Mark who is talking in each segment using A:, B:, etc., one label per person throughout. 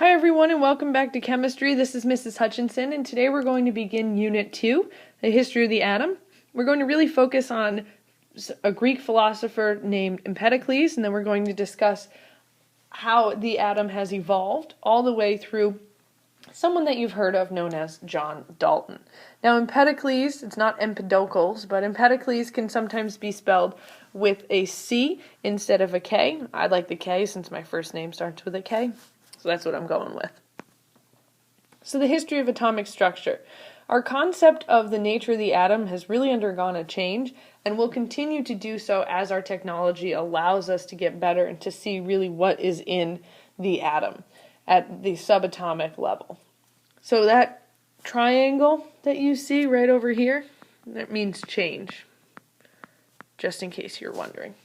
A: Hi everyone and welcome back to Chemistry. This is Mrs. Hutchinson and today we're going to begin Unit 2, the history of the atom. We're going to really focus on a Greek philosopher named Empedokles, and then we're going to discuss how the atom has evolved all the way through someone that you've heard of known as John Dalton. Now Empedokles, it's not Empedokles, but Empedokles can sometimes be spelled with a C instead of a K. I like the K since my first name starts with a K. So that's what I'm going with. So the history of atomic structure. Our concept of the nature of the atom has really undergone a change and will continue to do so as our technology allows us to get better and to see really what is in the atom at the subatomic level. So that triangle that you see right over here, that means change, just in case you're wondering.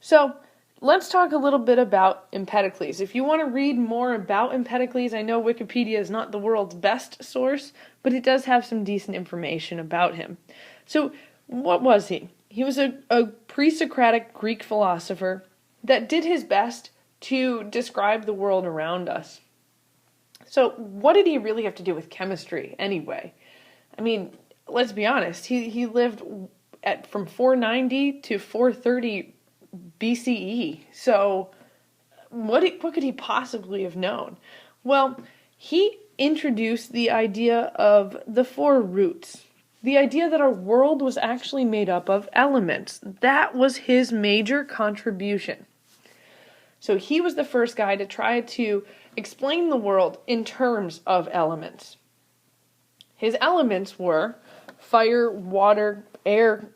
A: So let's talk a little bit about Empedokles. If you want to read more about Empedokles, I know Wikipedia is not the world's best source, but it does have some decent information about him. So, what was he? He was a pre-Socratic Greek philosopher that did his best to describe the world around us. So, what did he really have to do with chemistry anyway? I mean, let's be honest, he lived from 490 to 430 BCE. So what could he possibly have known? Well, he introduced the idea of the four roots. The idea that our world was actually made up of elements. That was his major contribution. So he was the first guy to try to explain the world in terms of elements. His elements were fire, water, air,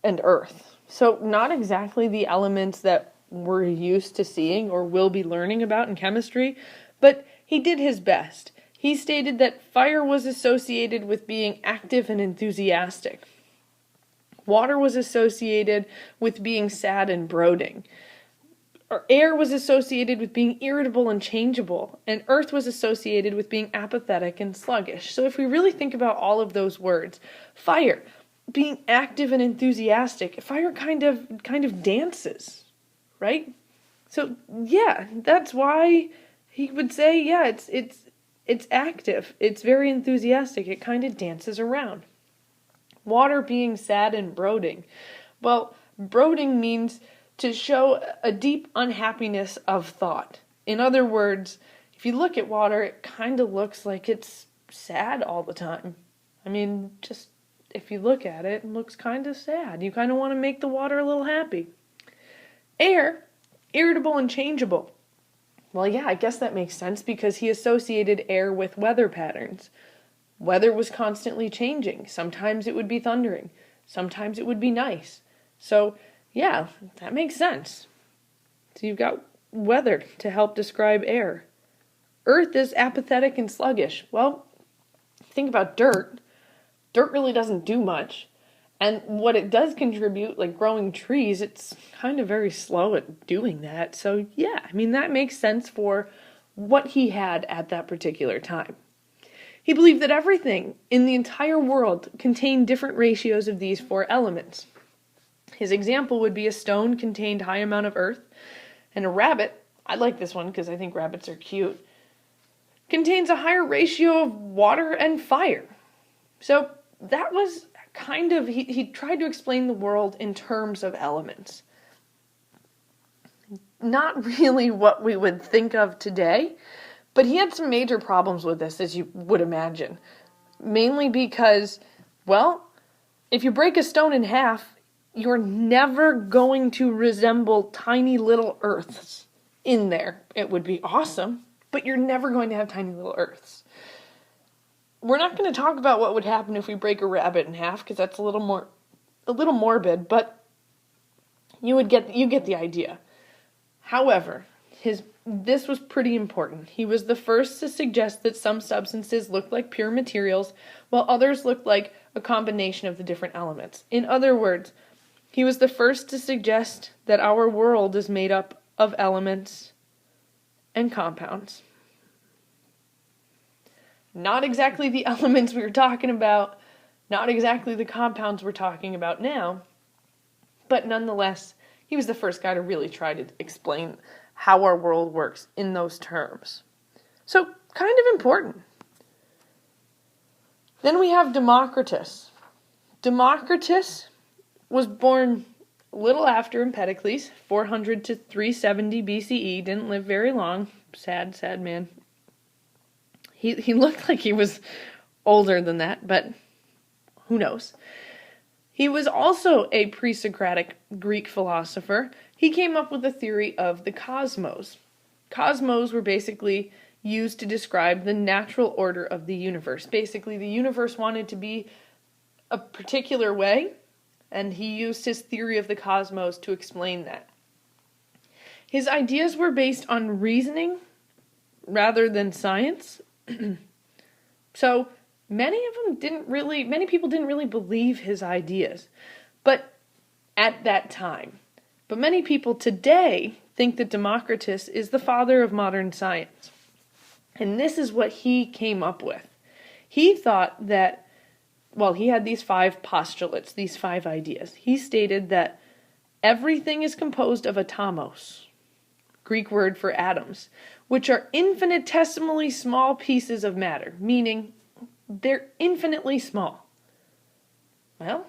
A: and earth. So not exactly the elements that we're used to seeing or will be learning about in chemistry, but he did his best. He stated that fire was associated with being active and enthusiastic. Water was associated with being sad and brooding. Air was associated with being irritable and changeable, and earth was associated with being apathetic and sluggish. So if we really think about all of those words, fire, being active and enthusiastic, fire kind of dances, right? So yeah, that's why he would say, yeah, it's active, it's very enthusiastic, it kind of dances around. Water being sad and brooding. Well, brooding means to show a deep unhappiness of thought. In other words, if you look at water, it kind of looks like it's sad all the time. I mean, just if you look at it, it looks kind of sad. You kind of want to make the water a little happy. Air, irritable and changeable. Well, yeah, I guess that makes sense because he associated air with weather patterns. Weather was constantly changing. Sometimes it would be thundering. Sometimes it would be nice. So, yeah, that makes sense. So you've got weather to help describe air. Earth is apathetic and sluggish. Well, think about dirt. Dirt really doesn't do much, and what it does contribute, like growing trees, it's kind of very slow at doing that. So yeah, I mean, that makes sense for what he had at that particular time. He believed that everything in the entire world contained different ratios of these four elements. His example would be a stone contained high amount of earth, and a rabbit, I like this one because I think rabbits are cute, contains a higher ratio of water and fire. So that was kind of, he tried to explain the world in terms of elements. Not really what we would think of today, but he had some major problems with this, as you would imagine. Mainly because, well, if you break a stone in half, you're never going to resemble tiny little earths in there. It would be awesome, but you're never going to have tiny little earths. We're not going to talk about what would happen if we break a rabbit in half, because that's a little morbid, but you get the idea. However, this was pretty important. He was the first to suggest that some substances looked like pure materials, while others looked like a combination of the different elements. In other words, he was the first to suggest that our world is made up of elements and compounds. Not exactly the elements we were talking about, not exactly the compounds we're talking about now, but nonetheless, he was the first guy to really try to explain how our world works in those terms. So, kind of important. Then we have Democritus. Democritus was born a little after Empedocles, 400 to 370 BCE, didn't live very long. Sad, sad man. He looked like he was older than that, but who knows. He was also a pre-Socratic Greek philosopher. He came up with the theory of the cosmos. Cosmos were basically used to describe the natural order of the universe. Basically, the universe wanted to be a particular way, and he used his theory of the cosmos to explain that. His ideas were based on reasoning rather than science. So many people didn't really believe his ideas, but at that time. But many people today think that Democritus is the father of modern science. And this is what he came up with. He thought that, he had these 5 postulates, these 5 ideas. He stated that everything is composed of atomos, Greek word for atoms, which are infinitesimally small pieces of matter, meaning they're infinitely small. Well,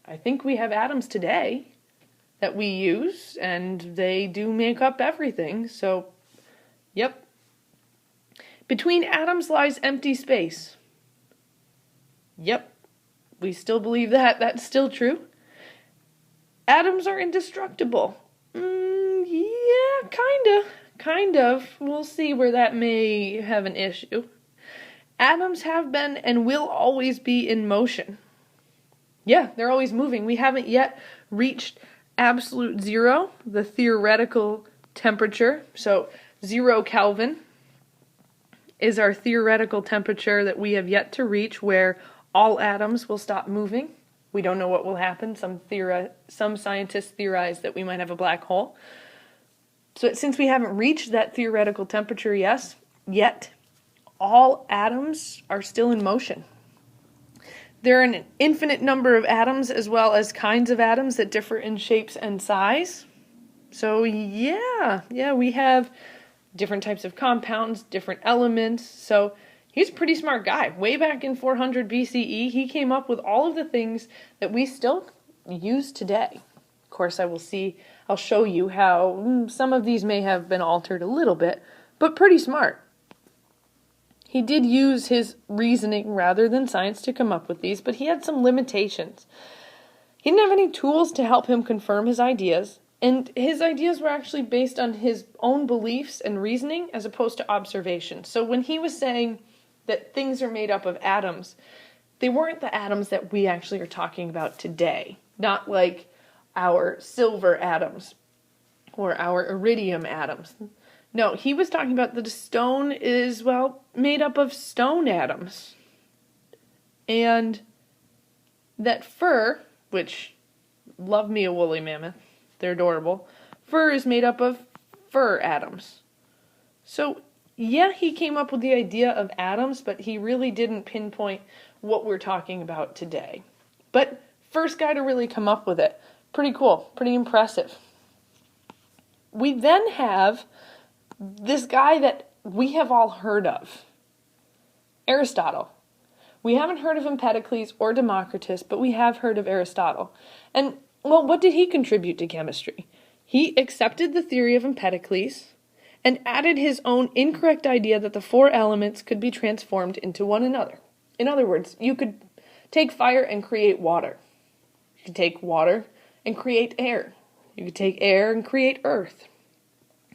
A: I think we have atoms today that we use, and they do make up everything, so, yep. Between atoms lies empty space. Yep, we still believe that. That's still true. Atoms are indestructible. Yeah, kind of. We'll see where that may have an issue. Atoms have been and will always be in motion. Yeah, they're always moving. We haven't yet reached absolute zero, the theoretical temperature. So 0 Kelvin is our theoretical temperature that we have yet to reach, where all atoms will stop moving. We don't know what will happen. Some scientists theorize that we might have a black hole. So since we haven't reached that theoretical temperature yet, all atoms are still in motion. There are an infinite number of atoms as well as kinds of atoms that differ in shapes and size. So yeah, we have different types of compounds, different elements. So he's a pretty smart guy. Way back in 400 BCE, he came up with all of the things that we still use today. Of course, I'll show you how some of these may have been altered a little bit, but pretty smart. He did use his reasoning rather than science to come up with these, but he had some limitations. He didn't have any tools to help him confirm his ideas, and his ideas were actually based on his own beliefs and reasoning as opposed to observation. So when he was saying that things are made up of atoms, they weren't the atoms that we actually are talking about today. Not like our silver atoms or our iridium atoms. No, he was talking about that the stone is, made up of stone atoms. And that fur, which, love me a woolly mammoth, they're adorable, fur is made up of fur atoms. So, yeah, he came up with the idea of atoms, but he really didn't pinpoint what we're talking about today. But first guy to really come up with it. Pretty cool, pretty impressive. We then have this guy that we have all heard of, Aristotle. We haven't heard of Empedocles or Democritus, but we have heard of Aristotle. And, what did he contribute to chemistry? He accepted the theory of Empedocles and added his own incorrect idea that the 4 elements could be transformed into one another. In other words, you could take fire and create water. You could take water and create air. You could take air and create earth.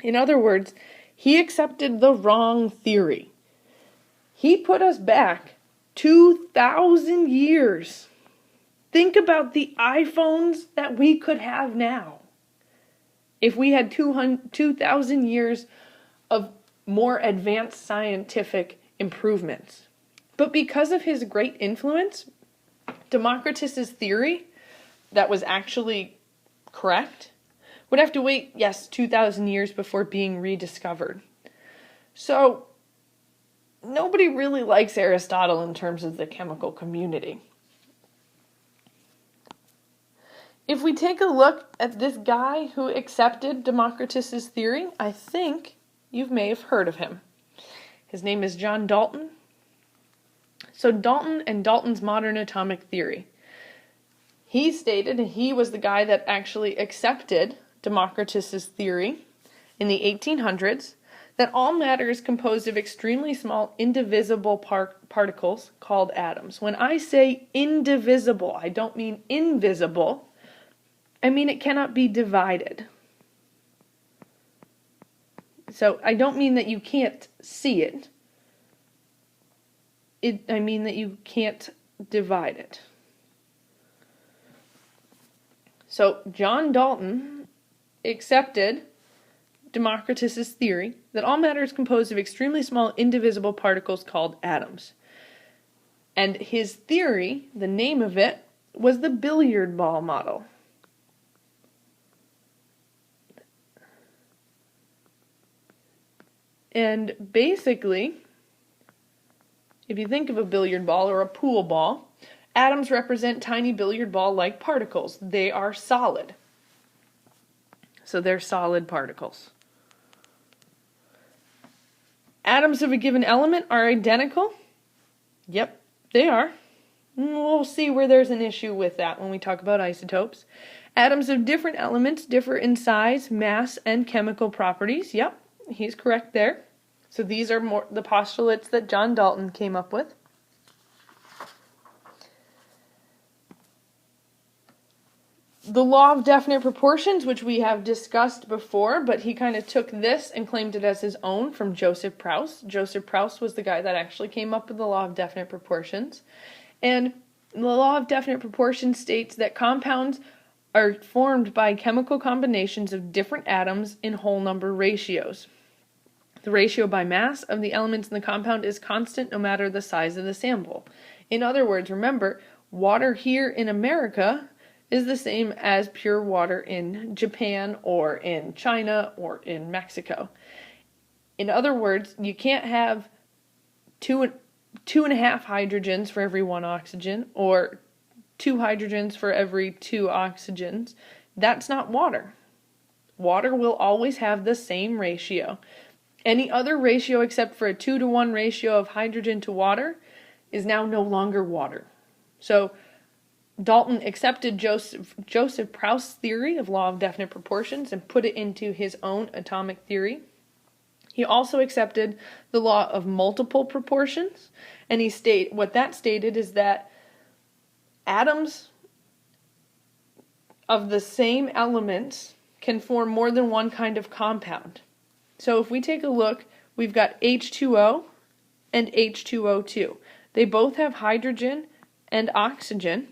A: In other words, he accepted the wrong theory. He put us back 2,000 years. Think about the iPhones that we could have now if we had 2,000 years of more advanced scientific improvements. But because of his great influence, Democritus's theory that was actually correct would have to wait, 2,000 years before being rediscovered. So, nobody really likes Aristotle in terms of the chemical community. if we take a look at this guy who accepted Democritus's theory, I think you may have heard of him. His name is John Dalton. So Dalton and Dalton's modern atomic theory. He stated, and he was the guy that actually accepted Democritus's theory in the 1800s, that all matter is composed of extremely small indivisible particles called atoms. When I say indivisible, I don't mean invisible. I mean it cannot be divided. So I don't mean that you can't see it. I mean that you can't divide it. So John Dalton accepted Democritus's theory that all matter is composed of extremely small indivisible particles called atoms. And his theory, the name of it, was the billiard ball model. And basically, if you think of a billiard ball or a pool ball, atoms represent tiny billiard ball-like particles. They are solid. So they're solid particles. Atoms of a given element are identical. Yep, they are. We'll see where there's an issue with that when we talk about isotopes. Atoms of different elements differ in size, mass, and chemical properties. Yep, he's correct there. So these are more the postulates that John Dalton came up with. The law of definite proportions, which we have discussed before, but he kind of took this and claimed it as his own from Joseph Proust. Joseph Proust was the guy that actually came up with the law of definite proportions. And the law of definite proportions states that compounds are formed by chemical combinations of different atoms in whole number ratios. The ratio by mass of the elements in the compound is constant no matter the size of the sample. In other words, remember, water here in America is the same as pure water in Japan or in China or in Mexico. In other words, you can't have two and a half hydrogens for every one oxygen or 2 hydrogens for every 2 oxygens. That's not water. Water will always have the same ratio. Any other ratio except for a 2-to-1 ratio of hydrogen to water is now no longer water. So Dalton accepted Joseph Proust's theory of law of definite proportions and put it into his own atomic theory. He also accepted the law of multiple proportions, and what that stated is that atoms of the same elements can form more than one kind of compound. So if we take a look, we've got H2O and H2O2. They both have hydrogen and oxygen,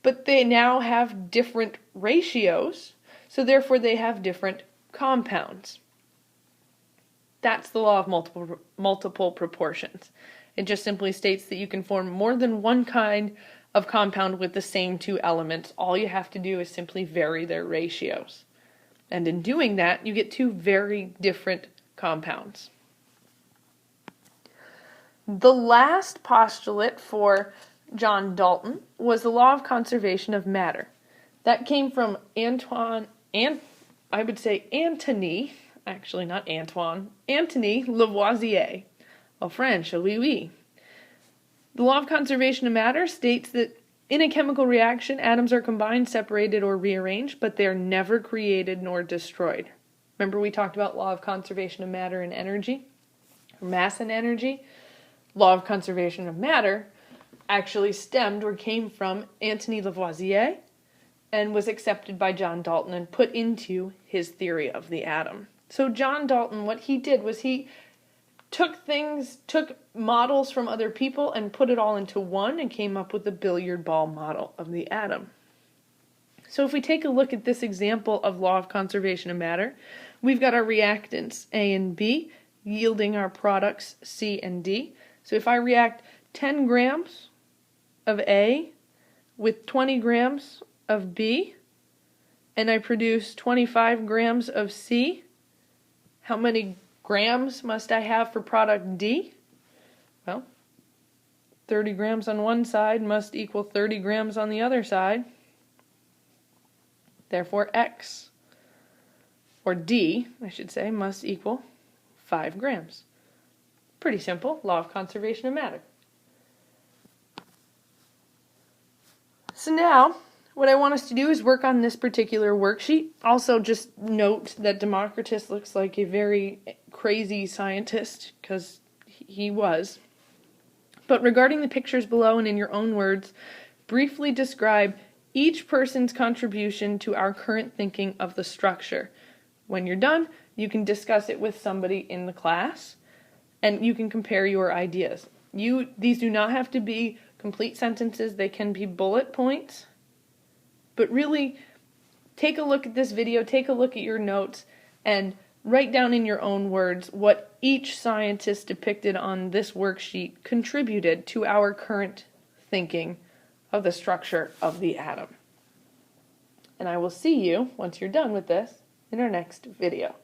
A: but they now have different ratios, so therefore they have different compounds. That's the law of multiple proportions. It just simply states that you can form more than one kind of compound with the same 2 elements. All you have to do is simply vary their ratios. And in doing that, you get 2 very different compounds. The last postulate for John Dalton was the law of conservation of matter. That came from Antony Lavoisier. Oh, French, oui, oui. The law of conservation of matter states that in a chemical reaction, atoms are combined, separated, or rearranged, but they are never created nor destroyed. Remember we talked about law of conservation of matter and energy, or mass and energy? Law of conservation of matter actually stemmed or came from Antony Lavoisier and was accepted by John Dalton and put into his theory of the atom. So John Dalton, what he did was he took models from other people and put it all into one and came up with the billiard ball model of the atom. So if we take a look at this example of law of conservation of matter, we've got our reactants A and B yielding our products C and D. So if I react 10 grams of A with 20 grams of B and I produce 25 grams of C, how many grams must I have for product D? Well, 30 grams on one side must equal 30 grams on the other side. Therefore, X, or D, I should say, must equal 5 grams. Pretty simple, law of conservation of matter. So now, what I want us to do is work on this particular worksheet. Also, just note that Democritus looks like a very crazy scientist, because he was. But regarding the pictures below and in your own words, briefly describe each person's contribution to our current thinking of the structure. When you're done, you can discuss it with somebody in the class, and you can compare your ideas. These do not have to be complete sentences, they can be bullet points, but really take a look at this video, take a look at your notes, and write down in your own words what each scientist depicted on this worksheet contributed to our current thinking of the structure of the atom. And I will see you, once you're done with this, in our next video.